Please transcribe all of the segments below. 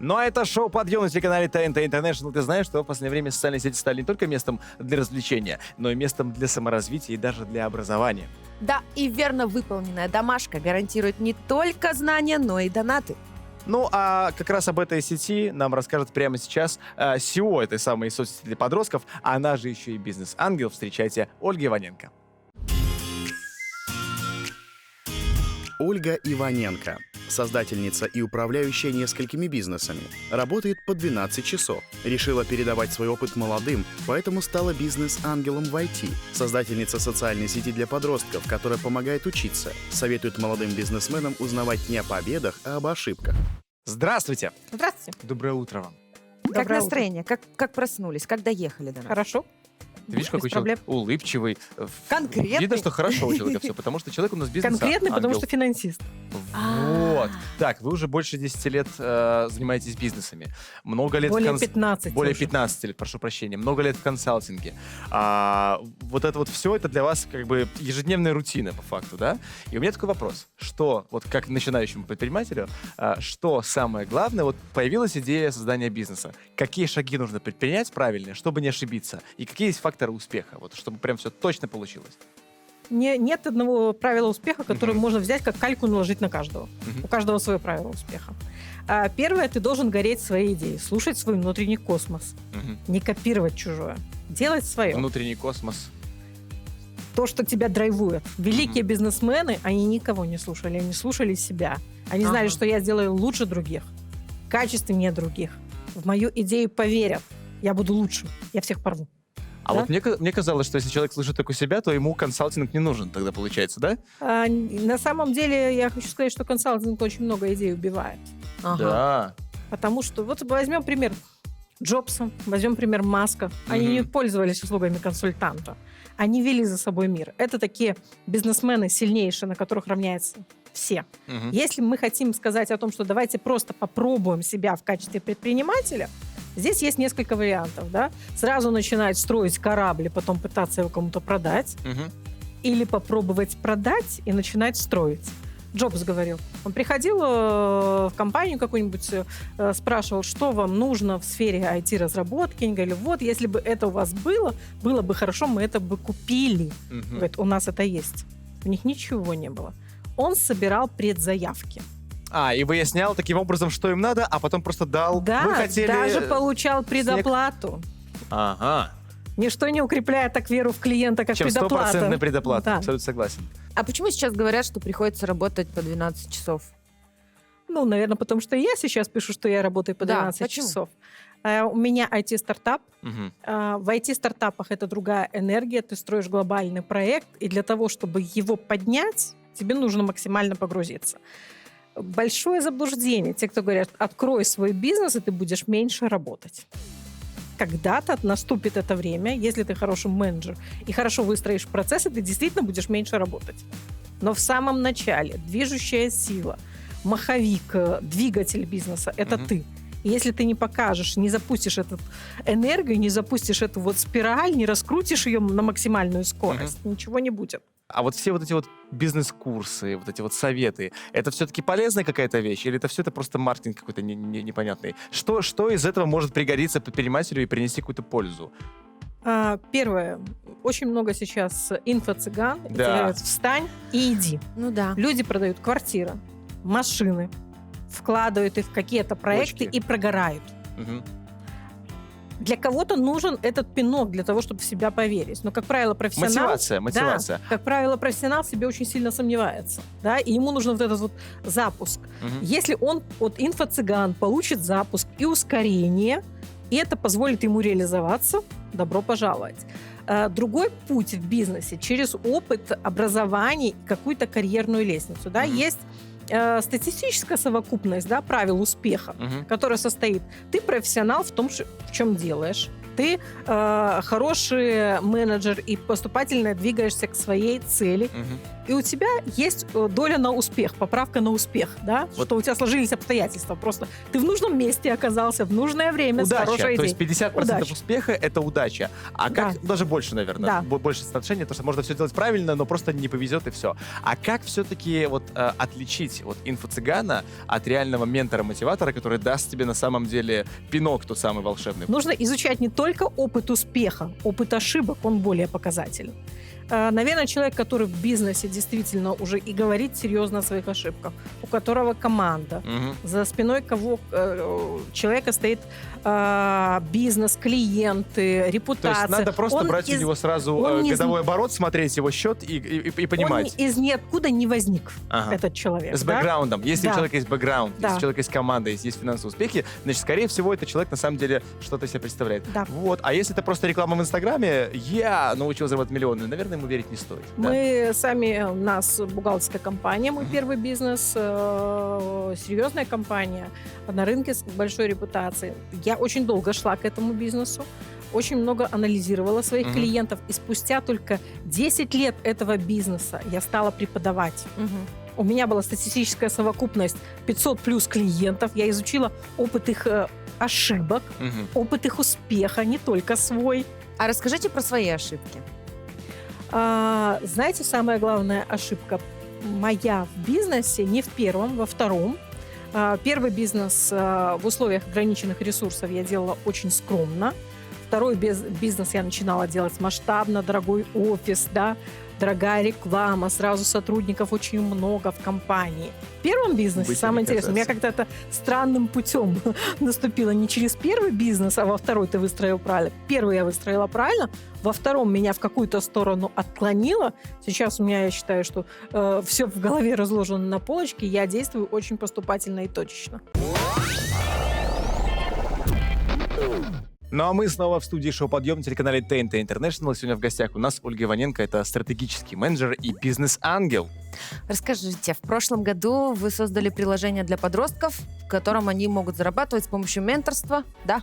Ну а это шоу «Подъем» на телеканале ТНТ International. Ты знаешь, что в последнее время социальные сети стали не только местом для развлечения, но и местом для саморазвития и даже для образования. Да, и верно выполненная домашка гарантирует не только знания, но и донаты. Ну, а как раз об этой сети нам расскажет прямо сейчас CEO этой самой соцсети для подростков, а она же еще и бизнес-ангел. Встречайте, Ольга Иваненко. Ольга Иваненко, создательница и управляющая несколькими бизнесами, работает по 12 часов. Решила передавать свой опыт молодым, поэтому стала бизнес-ангелом в IT. Создательница социальной сети для подростков, которая помогает учиться, советует молодым бизнесменам узнавать не о победах, а об ошибках. Здравствуйте. Здравствуйте. Доброе утро вам. Как Доброе настроение? Как проснулись? Как доехали до нас? Хорошо. Ты видишь, Без какой проблем. человек улыбчивый. Конкретный. Видно, что хорошо у человека все, потому что человек у нас бизнес-ангел. Конкретный, потому что финансист. Вот. Так, вы уже больше 10 лет занимаетесь бизнесами. Много лет Более 15 Более уже. 15 лет, прошу прощения. Много лет в консалтинге. Вот это вот все, это для вас как бы ежедневная рутина, по факту, да? И у меня такой вопрос. Что, вот как начинающему предпринимателю, что самое главное, вот появилась идея создания бизнеса. Какие шаги нужно предпринять правильные, чтобы не ошибиться? И какие есть факторы успеха, вот, чтобы прям все точно получилось? Нет одного правила успеха, которое Мгм. можно взять как кальку и наложить на каждого. Мгм. У каждого свое правило успеха. Первое, ты должен гореть своей идеей, слушать свой внутренний космос, Мгм. не копировать чужое, делать свое. Внутренний космос. То, что тебя драйвует. Великие бизнесмены, они никого не слушали, они слушали себя. Они знали, Ага. что я сделаю лучше других, качественнее других. В мою идею поверят. Я буду лучше, я всех порву. А Да? вот мне казалось, что если человек слышит только себя, то ему консалтинг не нужен тогда, получается, да? На самом деле, я хочу сказать, что консалтинг очень много идей убивает. Ага. Да. Потому что, вот возьмем пример Джобса, возьмем пример Маска. Они Мгм. не пользовались услугами консультанта. Они вели за собой мир. Это такие бизнесмены сильнейшие, на которых равняются все. Мгм. Если мы хотим сказать о том, что давайте просто попробуем себя в качестве предпринимателя, здесь есть несколько вариантов. Да? Сразу начинать строить корабль и потом пытаться его кому-то продать. Мгм. Или попробовать продать и начинать строить. Джобс говорил. Он приходил в компанию какую-нибудь, спрашивал, что вам нужно в сфере IT-разработки. Они говорили, вот, если бы это у вас было бы хорошо, мы это бы купили. Мгм. Говорит, у нас это есть. У них ничего не было. Он собирал предзаявки. И выяснял таким образом, что им надо, а потом просто дал. Да, Вы хотели... даже получал предоплату. Ага. Ничто не укрепляет так веру в клиента, как Чем предоплата. стопроцентная предоплата. Да. Абсолютно согласен. А почему сейчас говорят, что приходится работать по 12 часов? Ну, наверное, потому что я сейчас пишу, что я работаю по Да, 12 почему? часов. У меня IT-стартап. Мгм. В IT-стартапах это другая энергия. Ты строишь глобальный проект, и для того, чтобы его поднять, тебе нужно максимально погрузиться. Большое заблуждение. Те, кто говорят, открой свой бизнес, и ты будешь меньше работать. Когда-то наступит это время, если ты хороший менеджер и хорошо выстроишь процессы, ты действительно будешь меньше работать. Но в самом начале движущая сила, маховик, двигатель бизнеса – это Мгм. ты. И если ты не покажешь, не запустишь эту энергию, не запустишь эту вот спираль, не раскрутишь ее на максимальную скорость, ничего не будет. А вот все вот эти вот бизнес-курсы, вот эти вот советы, это все-таки полезная какая-то вещь? Или это все это просто маркетинг какой-то непонятный? Что из этого может пригодиться предпринимателю и принести какую-то пользу? Первое. Очень много сейчас инфо-цыган. И Да. тебе говорят, встань и иди. Ну да. Люди продают квартиры, машины, вкладывают их в какие-то проекты Точки. и прогорают. Мгм. Для кого-то нужен этот пинок для того, чтобы в себя поверить. Но, как правило, профессионал... Мотивация. Да, как правило, профессионал в себе очень сильно сомневается. Да, и ему нужен вот этот вот запуск. Мгм. Если он от инфо-цыган получит запуск и ускорение, и это позволит ему реализоваться, добро пожаловать. Другой путь в бизнесе через опыт, образование и какую-то карьерную лестницу. Да, Мгм. есть статистическая совокупность, да, правил успеха, Мгм. которая состоит: ты профессионал в том, в чем делаешь, ты хороший менеджер и поступательно двигаешься к своей цели, Мгм. и у тебя есть доля на успех, поправка на успех, да, Вот. что у тебя сложились обстоятельства. Просто ты в нужном месте оказался, в нужное время, с Удача. хорошей То идеей. есть 50% Удача. успеха — это удача. А как, Да. даже больше, наверное, Да. больше соотношения, потому что можно все делать правильно, но просто не повезет и все. А как все-таки вот отличить вот инфо-цыгана от реального ментора-мотиватора, который даст тебе на самом деле пинок тот самый волшебный? Нужно изучать не только опыт успеха, опыт ошибок, он более показателен. Наверное, человек, который в бизнесе действительно уже и говорит серьезно о своих ошибках, у которого команда, Мгм. за спиной кого человека стоит бизнес, клиенты, То репутация. есть надо просто Он брать у из- него сразу он не годовой оборот, смотреть его счет и понимать. Он из ниоткуда не возник, Ага. этот человек. С да? бэкграундом. Если у Да. человека есть бэкграунд, Да. если у человека есть команда, если есть финансовые успехи, значит, скорее всего, этот человек на самом деле что-то себе представляет. Да. Вот. А если это просто реклама в Инстаграме, я научил зарабатывать миллионы, наверное, ему верить не стоит. да? Мы сами, у нас бухгалтерская компания, мой первый бизнес, серьезная компания, на рынке с большой репутацией. Я очень долго шла к этому бизнесу, очень много анализировала своих Мгм. клиентов, и спустя только 10 лет этого бизнеса я стала преподавать. У меня была статистическая совокупность 500 плюс клиентов, я изучила опыт их ошибок, Мгм. опыт их успеха, не только свой. А расскажите про свои ошибки. Знаете, самая главная ошибка моя в бизнесе, не в первом, во втором. Первый бизнес в условиях ограниченных ресурсов я делала очень скромно. Второй бизнес я начинала делать масштабно, дорогой офис, да, дорогая реклама, сразу сотрудников очень много в компании. В первом бизнесе, Быть самое не интересное, у меня казаться. как-то это странным путем наступило не через первый бизнес, а во второй ты выстроил правильно. Первый я выстроила правильно, во втором меня в какую-то сторону отклонило. Сейчас у меня, я считаю, что все в голове разложено на полочке, я действую очень поступательно и точечно. Ну а мы снова в студии «Шоу-подъем» на телеканале ТНТ International. Сегодня в гостях у нас Ольга Иваненко, это стратегический менеджер и бизнес-ангел. Расскажите, в прошлом году вы создали приложение для подростков, в котором они могут зарабатывать с помощью менторства, да?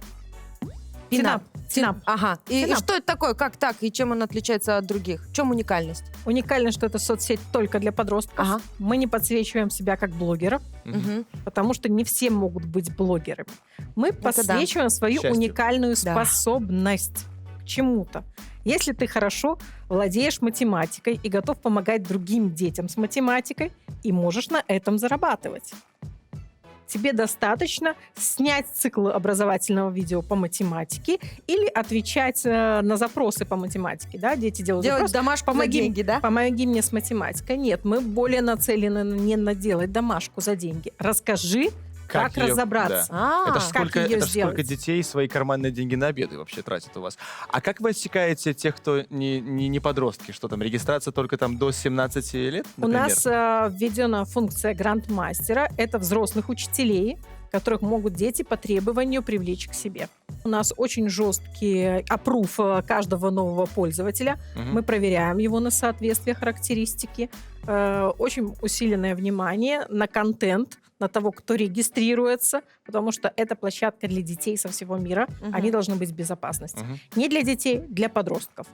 Тинап. Тинап. Ага. И Тинап. что это такое? Как так? И чем он отличается от других? В чем уникальность? Уникально, что это соцсеть только для подростков. Ага. Мы не подсвечиваем себя как блогеров, Мгм. потому что не все могут быть блогерами. Мы да. подсвечиваем свою Счастью. уникальную Да. способность к чему-то. Если ты хорошо владеешь математикой и готов помогать другим детям с математикой, и можешь на этом зарабатывать. Тебе достаточно снять цикл образовательного видео по математике или отвечать на запросы по математике. Да? Дети делают Делать запрос. домашку за деньги, да? Помоги мне с математикой. Нет, мы более нацелены не на делать домашку за деньги. Расскажи, как её- разобраться. да. Это ж как сколько, её это ж сколько сделать? детей свои карманные деньги на обеды вообще тратят у вас. А как вы отсекаете тех, кто не подростки? Что там, регистрация только там до 17 лет, У например? нас введена функция грандмастера. Это взрослых учителей, которых могут дети по требованию привлечь к себе. У нас очень жесткий аппрув каждого нового пользователя. Мгм. Мы проверяем его на соответствие характеристики. Очень усиленное внимание на контент, на того, кто регистрируется, потому что это площадка для детей со всего мира. Мгм. Они должны быть в безопасности. Мгм. Не для детей, для подростков.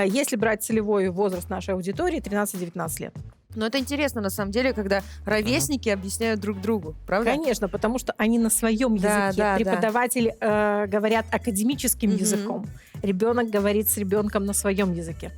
Если брать целевой возраст нашей аудитории, 13-19 лет. Но это интересно, на самом деле, когда ровесники объясняют друг другу, правда? Конечно, потому что они на своем Да, языке. да, да. Преподаватели говорят академическим Мгм. языком. Ребенок говорит с ребенком на своем языке.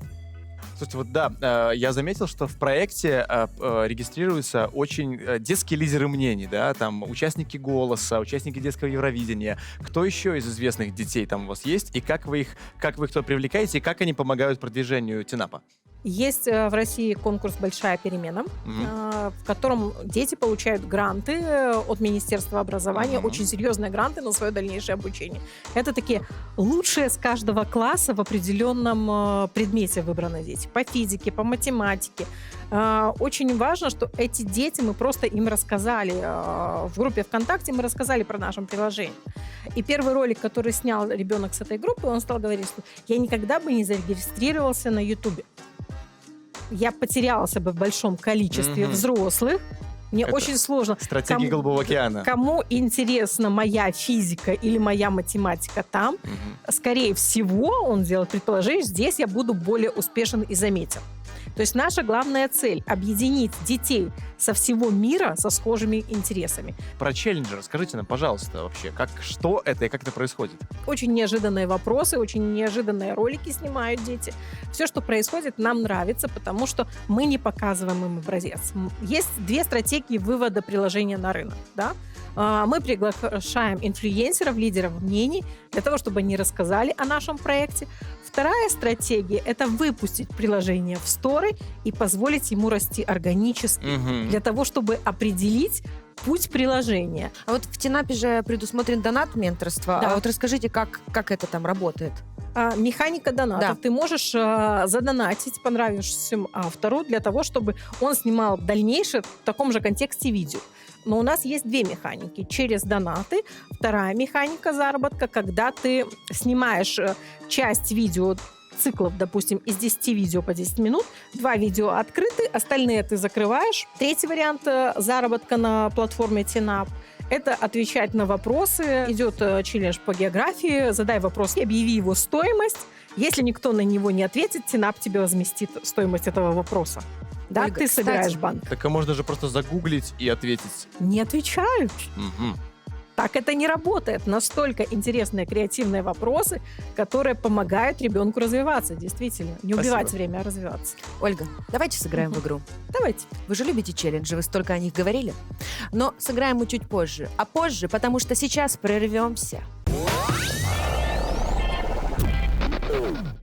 Слушайте, вот да, я заметил, что в проекте регистрируются очень детские лидеры мнений, да, там участники «Голоса», участники детского Евровидения. Кто еще из известных детей там у вас есть? И как вы их туда привлекаете, и как они помогают продвижению Тинапа? Есть в России конкурс «Большая перемена», Мгм. в котором дети получают гранты от Министерства образования, Мгм. очень серьезные гранты на свое дальнейшее обучение. Это такие лучшие с каждого класса в определенном предмете выбраны дети. По физике, по математике. Очень важно, что эти дети, мы просто им рассказали, в группе ВКонтакте мы рассказали про наше приложение. И первый ролик, который снял ребенок с этой группы, он стал говорить, что я никогда бы не зарегистрировался на Ютубе. Я потерялся бы в большом количестве Мгм. взрослых. Мне Это очень сложно. Стратегия Кому- Голубого океана. Кому интересна моя физика или моя математика там, Мгм. скорее всего, он делает предположение, здесь я буду более успешен и заметен. То есть наша главная цель — объединить детей со всего мира со схожими интересами. Про челленджи расскажите нам, пожалуйста, вообще, что это и как это происходит? Очень неожиданные вопросы, очень неожиданные ролики снимают дети. Все, что происходит, нам нравится, потому что мы не показываем им образец. Есть две стратегии вывода приложения на рынок. Да? Мы приглашаем инфлюенсеров, лидеров мнений для того, чтобы они рассказали о нашем проекте. Вторая стратегия — это выпустить приложение в сторы и позволить ему расти органически, для того, чтобы определить путь приложения. А вот в Тинапе же предусмотрен донат менторства. Да. А вот расскажите, как это там работает? Механика донатов. Да. Ты можешь задонатить понравившемуся автору для того, чтобы он снимал дальнейшее в таком же контексте видео. Но у нас есть две механики. Через донаты. Вторая механика заработка, когда ты снимаешь часть видео, циклов, допустим, из 10 видео по 10 минут, 2 видео открыты, остальные ты закрываешь. Третий вариант заработка на платформе TNAP — это отвечать на вопросы. Идет челлендж по географии, задай вопрос, объяви его стоимость. Если никто на него не ответит, TNAP тебе возместит стоимость этого вопроса. Да, Ольга, ты кстати, собираешь банк. Так можно же просто загуглить и ответить. Не отвечают. Мгм. Так это не работает. Настолько интересные, креативные вопросы, которые помогают ребенку развиваться, действительно. Не убивать Спасибо. время, а развиваться. Ольга, давайте сыграем в игру. Давайте. Вы же любите челленджи, вы столько о них говорили. Но сыграем мы чуть позже. А позже, потому что сейчас прервемся.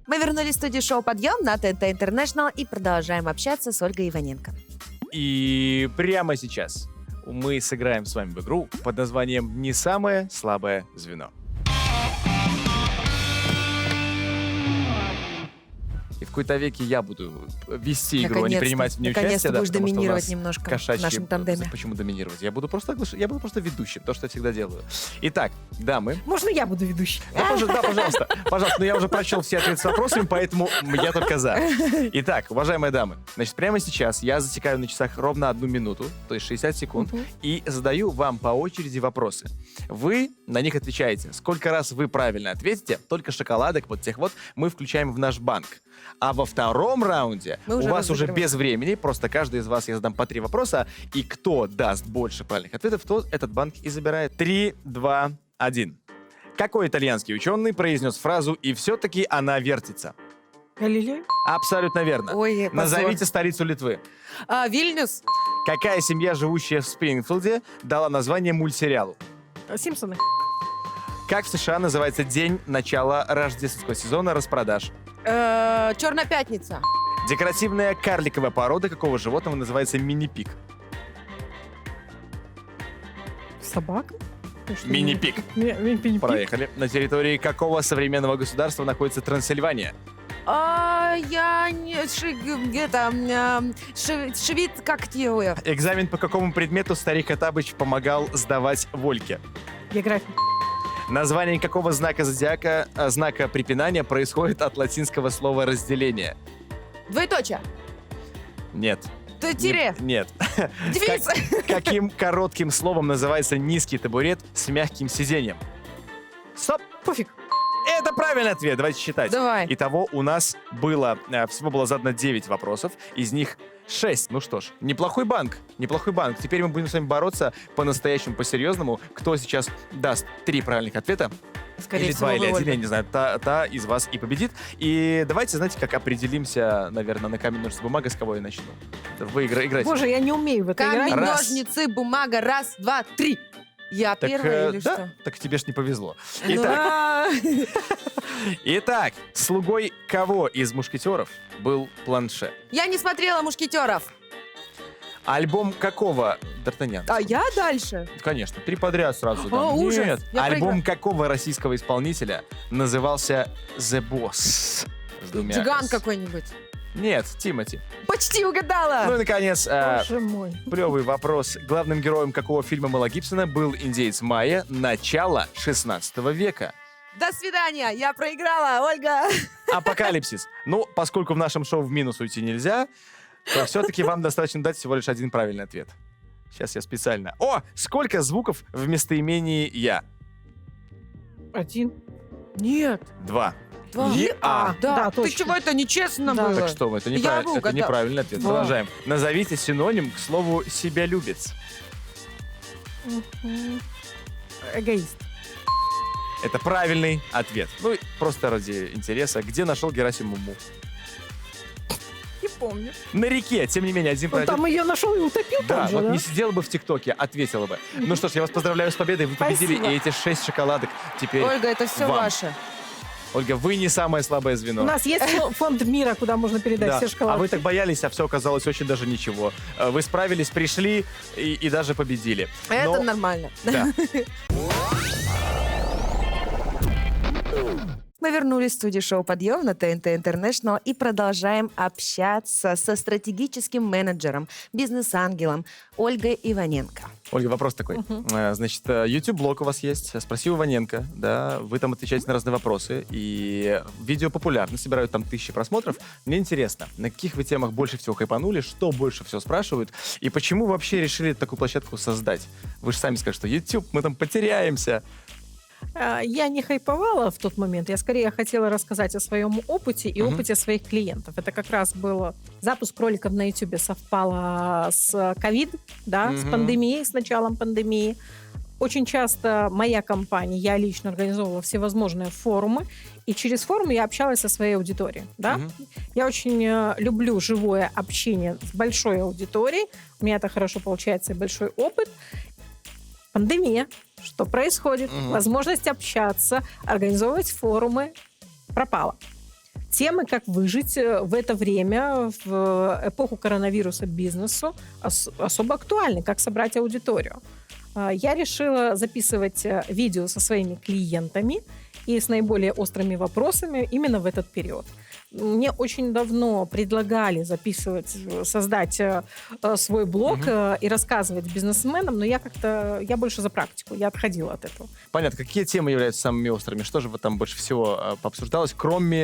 Мы вернулись в студию шоу «Подъем» на ТНТ International и продолжаем общаться с Ольгой Иваненко. И прямо сейчас мы сыграем с вами в игру под названием «Не самое слабое звено». И в какой-то веке я буду вести игру, а не принимать в ней участие. Наконец-то да, будешь потому что у доминировать нас немножко в кошачьи... нашем тандеме. Почему доминировать? Я буду просто ведущим, то, что я всегда делаю. Итак, дамы. Можно я буду ведущей? Да, пожалуйста. Пожалуйста, но я уже прочел все ответы с вопросами, поэтому я только за. Итак, уважаемые дамы, значит, прямо сейчас я засекаю на часах ровно 1 минуту, то есть 60 секунд, и задаю вам по очереди вопросы. Вы на них отвечаете. Сколько раз вы правильно ответите, только шоколадок, вот тех вот, мы включаем в наш банк. А во втором раунде Мы у уже вас уже разыгрываем. без времени, просто каждый из вас я задам по 3 вопроса, и кто даст больше правильных ответов, тот этот банк и забирает. 3, 2, 1. Какой итальянский ученый произнес фразу «и все-таки она вертится»? Галилей? Абсолютно верно. Ой, позор. Назовите столицу Литвы. Вильнюс. Какая семья, живущая в Спрингфилде, дала название мультсериалу? Симпсоны. Как в США называется день начала рождественского сезона распродаж? Черная пятница. Декоративная карликовая порода какого животного называется мини-пиг? Собака? Ну, что, Мини-пиг. Мини-пиг. Проехали. На территории какого современного государства находится Трансильвания? Я не... Шевит, как делаю? Экзамен по какому предмету старик Хаттабыч помогал сдавать Вольке? География. Название какого знака зодиака, знака препинания происходит от латинского слова «разделение»? Двоеточие. Нет. Тире. Нет. Дефис. Каким коротким словом называется низкий табурет с мягким сиденьем? Стоп! Пофиг. Это правильный ответ. Давайте считать. Давай. Итого у нас всего было задано 9 вопросов, из них 6. Ну что ж, неплохой банк. Неплохой банк. Теперь мы будем с вами бороться по-настоящему, по-серьезному. Кто сейчас даст 3 правильных ответа? Скорее Или всего, 2, или вы, 1, я Ольга. не знаю, та из вас и победит. И давайте, знаете, как определимся, наверное, на камень, ножницы, бумага, с кого я начну. Вы играете. Боже, я не умею в это Камень, играть. Раз. ножницы, бумага. Раз, два, 3. Я Так, первая или да, что? так тебе ж не повезло. Ну, Итак, слугой кого из мушкетеров был планше? Я не смотрела «Мушкетеров». Альбом какого Д'Артаньян? А я дальше? Конечно, 3 подряд сразу. дам. О, ужас. Нет. Я Альбом какого российского исполнителя назывался The Boss? С двумя Джиган «С». какой-нибудь. Нет, Тимати. Почти угадала. Ну и, наконец, Боже мой. плевый вопрос. Главным героем какого фильма Мэла Гибсона был индеец Майя начала 16 века? До свидания. Я проиграла, Ольга. Апокалипсис. Ну, поскольку в нашем шоу в минус уйти нельзя, то все-таки вам достаточно дать всего лишь 1 правильный ответ. Сейчас я специально. О, сколько звуков в местоимении «я»? 1. Нет. 2. ЕА. Да, Да, ты точно. чего, это нечестно Да. было? Так что, это, Я это угадала. неправильный ответ. Да. Продолжаем. Назовите синоним к слову «себялюбец». Эгоист. Это правильный ответ. Ну, просто ради интереса. Где нашел Герасим Муму? Не помню. На реке, тем не менее, один Он про один. там ее нашел и утопил Да, там же, вот да? не сидела бы в ТикТоке, ответила бы. Ну что ж, я вас поздравляю с победой. Вы победили, Спасибо. и эти 6 шоколадок теперь Ольга, это все вам. ваше. Ольга, вы не самое слабое звено. У нас есть фонд мира, куда можно передать Да. все шоколадки. А вы так боялись, а все оказалось очень даже ничего. Вы справились, пришли и даже победили. Это Но- нормально. Да. Мы вернулись в студию шоу «Подъем» на ТНТ Интернешнл и продолжаем общаться со стратегическим менеджером, бизнес-ангелом Ольгой Иваненко. Ольга, вопрос такой. Значит, YouTube-блог у вас есть. Спроси у Иваненко, да, вы там отвечаете на разные вопросы, и видео популярно, собирают там 1000 просмотров. Мне интересно, на каких вы темах больше всего хайпанули, что больше всего спрашивают, и почему вы вообще решили такую площадку создать? Вы же сами скажете, что YouTube, мы там потеряемся. Я не хайповала в тот момент. Я скорее хотела рассказать о своем опыте и опыте своих клиентов. Это как раз был запуск роликов на YouTube совпало с ковид, да, с пандемией, с началом пандемии. Очень часто моя компания, я лично организовывала всевозможные форумы, и через форумы я общалась со своей аудиторией. Да? Я очень люблю живое общение с большой аудиторией. У меня это хорошо получается и большой опыт. Пандемия. Что происходит? Возможность общаться, организовывать форумы пропала. Темы, как выжить в это время, в эпоху коронавируса бизнесу, особо актуальны, как собрать аудиторию. Я решила записывать видео со своими клиентами и с наиболее острыми вопросами именно в этот период. Мне очень давно предлагали записывать, создать свой блог и рассказывать бизнесменам, но я больше за практику, я отходила от этого. Понятно. Какие темы являются самыми острыми? Что же вот там больше всего пообсуждалось, кроме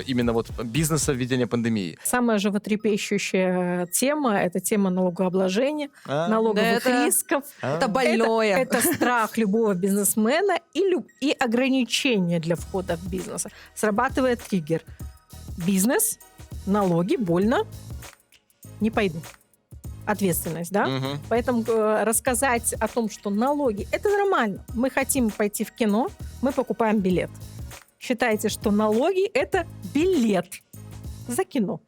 именно вот бизнеса введения пандемии? Самая животрепещущая тема – это тема налогообложения, налоговых Да, это- рисков. Это больное. Это страх любого бизнесмена и ограничения для входа в бизнес. Срабатывает триггер. Бизнес, налоги, больно, не пойду. Ответственность, да? Мгм. Поэтому рассказать о том, что налоги – это нормально. Мы хотим пойти в кино, мы покупаем билет. Считайте, что налоги – это билет за кино.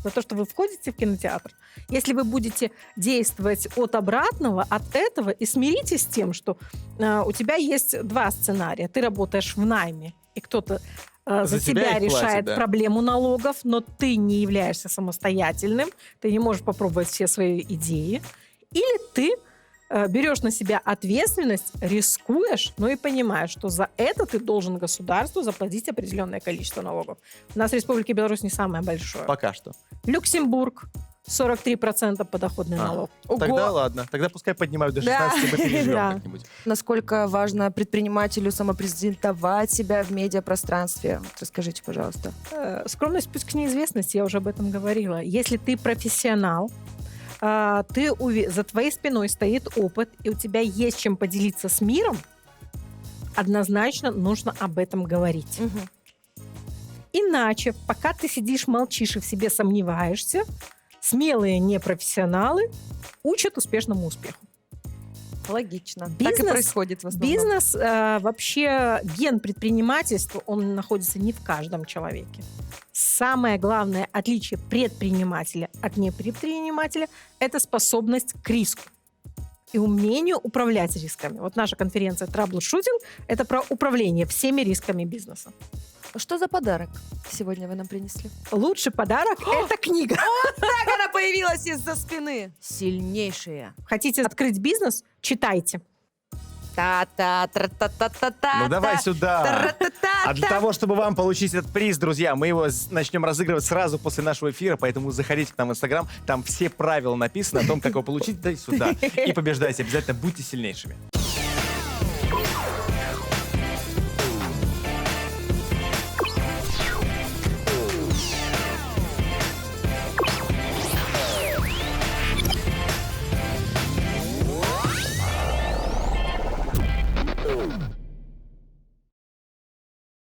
За то, что вы входите в кинотеатр. Если вы будете действовать от обратного, от этого, и смиритесь с тем, что у тебя есть два сценария. Ты работаешь в найме, и кто-то за тебя их решает платит, да. проблему налогов, но ты не являешься самостоятельным, ты не можешь попробовать все свои идеи. Или ты берешь на себя ответственность, рискуешь, но и понимаешь, что за это ты должен государству заплатить определенное количество налогов. У нас в Республике Беларусь не самое большое. Пока что. Люксембург 43% подоходный налог. Тогда ладно. Тогда пускай поднимают до 16, мы переживем Да. как-нибудь. Насколько важно предпринимателю самопрезентовать себя в медиапространстве? Вот расскажите, пожалуйста. Скромность путь к неизвестности, я уже об этом говорила. Если ты профессионал, за твоей спиной стоит опыт, и у тебя есть чем поделиться с миром, однозначно нужно об этом говорить. Иначе, пока ты сидишь, молчишь и в себе сомневаешься, смелые непрофессионалы учат успешному успеху. Логично. Так и Бизнес- происходит в основном. Бизнес, вообще ген предпринимательства, он находится не в каждом человеке. Самое главное отличие предпринимателя от непредпринимателя – это способность к риску и умению управлять рисками. Вот наша конференция «Траблшутинг» – это про управление всеми рисками бизнеса. Что за подарок сегодня вы нам принесли? Лучший подарок – это книга. Так она появилась из-за спины. Сильнейшая. Хотите открыть бизнес? Читайте. Та-та-та-та-та-та-та. Ну давай сюда. А для того, чтобы вам получить этот приз, друзья, мы его начнем разыгрывать сразу после нашего эфира, поэтому заходите к нам в Инстаграм, там все правила написаны о том, как его получить, дай сюда. И побеждайте, обязательно будьте сильнейшими.